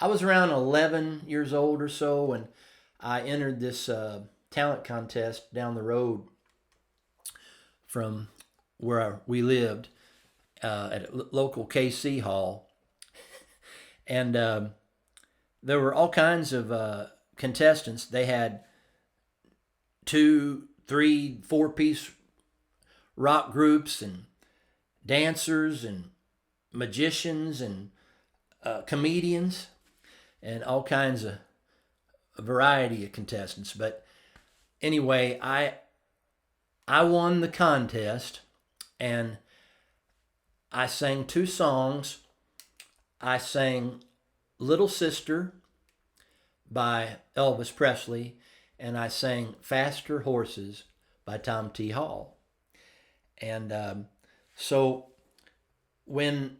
I was around 11 years old or so when I entered this talent contest down the road from where we lived at a local KC hall. And there were all kinds of contestants. They had 2, 3, 4-piece rock groups and dancers and magicians and comedians and all kinds of a variety of contestants. But anyway, I won the contest, and I sang 2 songs. I sang Little Sister by Elvis Presley, and I sang Faster Horses by Tom T. Hall. And so when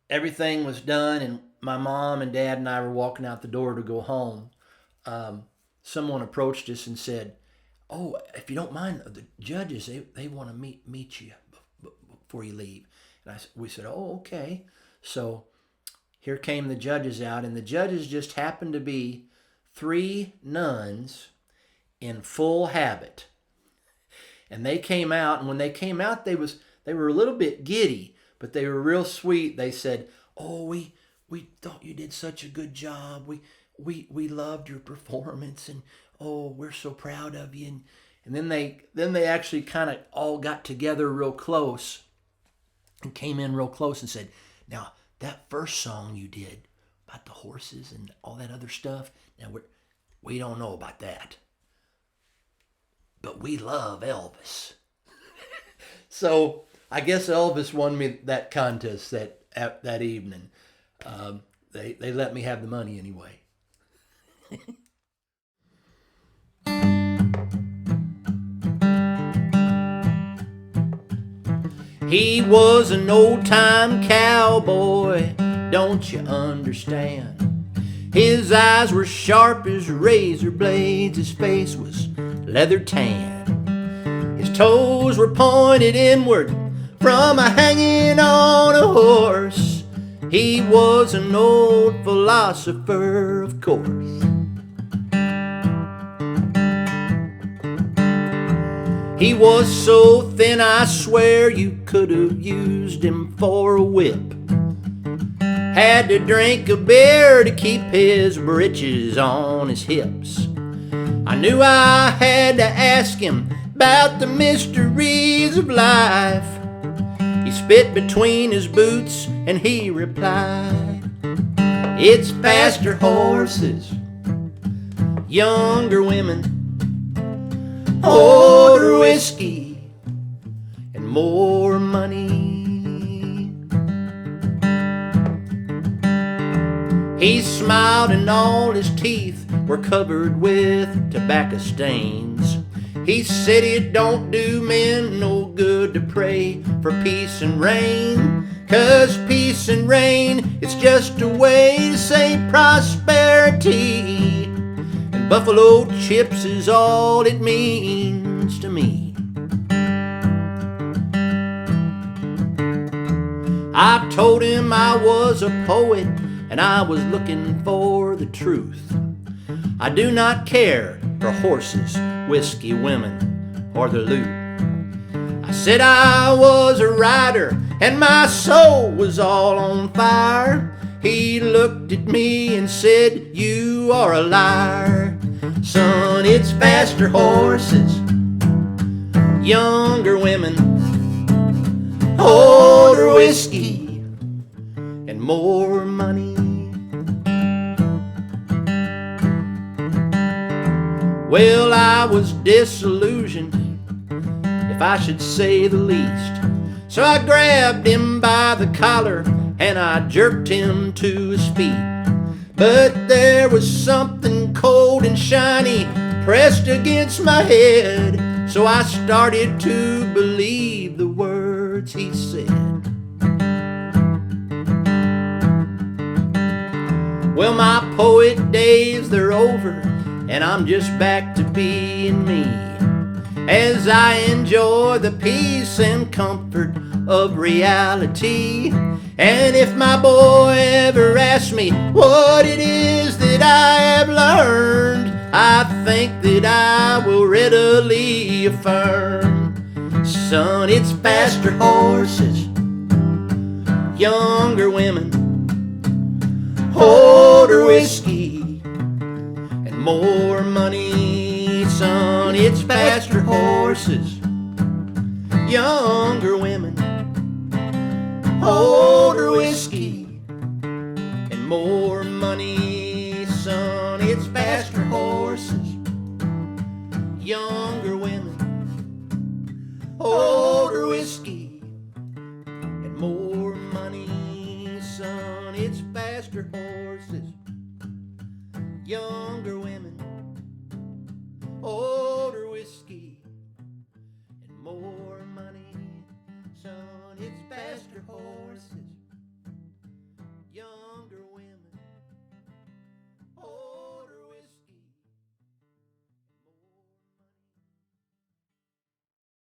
everything was done and my mom and dad and I were walking out the door to go home, someone approached us and said, "Oh, if you don't mind, the judges, they want to meet you before you leave." And we said, "Oh, okay." So here came the judges out, and the judges just happened to be 3 nuns in full habit. And they came out, and when they came out, they were a little bit giddy, but they were real sweet. They said, "Oh, we thought you did such a good job. We loved your performance, and oh, we're so proud of you." And then they actually kind of all got together real close and came in real close and said, "Now, that first song you did about the horses and all that other stuff, now we don't know about that, but we love Elvis." So I guess Elvis won me that contest that evening. They let me have the money anyway. He was an old-time cowboy, don't you understand? His eyes were sharp as razor blades, his face was leather tan. His toes were pointed inward from a hanging on a horse. He was an old philosopher, of course. He was so thin, I swear you could have used him for a whip. Had to drink a beer to keep his britches on his hips. I knew I had to ask him about the mysteries of life. He spit between his boots and he replied, "It's faster horses, younger women, older whiskey, and more money." He smiled and all his teeth were covered with tobacco stains. He said it don't do men no good to pray for peace and rain, 'cause peace and rain, it's just a way to say prosperity. And buffalo chips is all it means to me. I told him I was a poet and I was looking for the truth. I do not care for horses, whiskey, women, or the loot. I said I was a writer and my soul was all on fire. He looked at me and said, "You are a liar. Son, it's faster horses, younger women, older whiskey, and more money." Well, I was disillusioned, if I should say the least. So I grabbed him by the collar and I jerked him to his feet. But there was something cold and shiny pressed against my head, so I started to believe the words he said. Well, my poet days, they're over, and I'm just back to being me, as I enjoy the peace and comfort of reality. And if my boy ever ask me what it is that I have learned, I think that I will readily affirm. Son, it's faster horses, younger women, older whiskey, and more money. Son, it's faster horses, younger women, older whiskey, and more money. Son, it's faster horses, younger women, older whiskey, and more money. Son, it's faster horses, younger women, older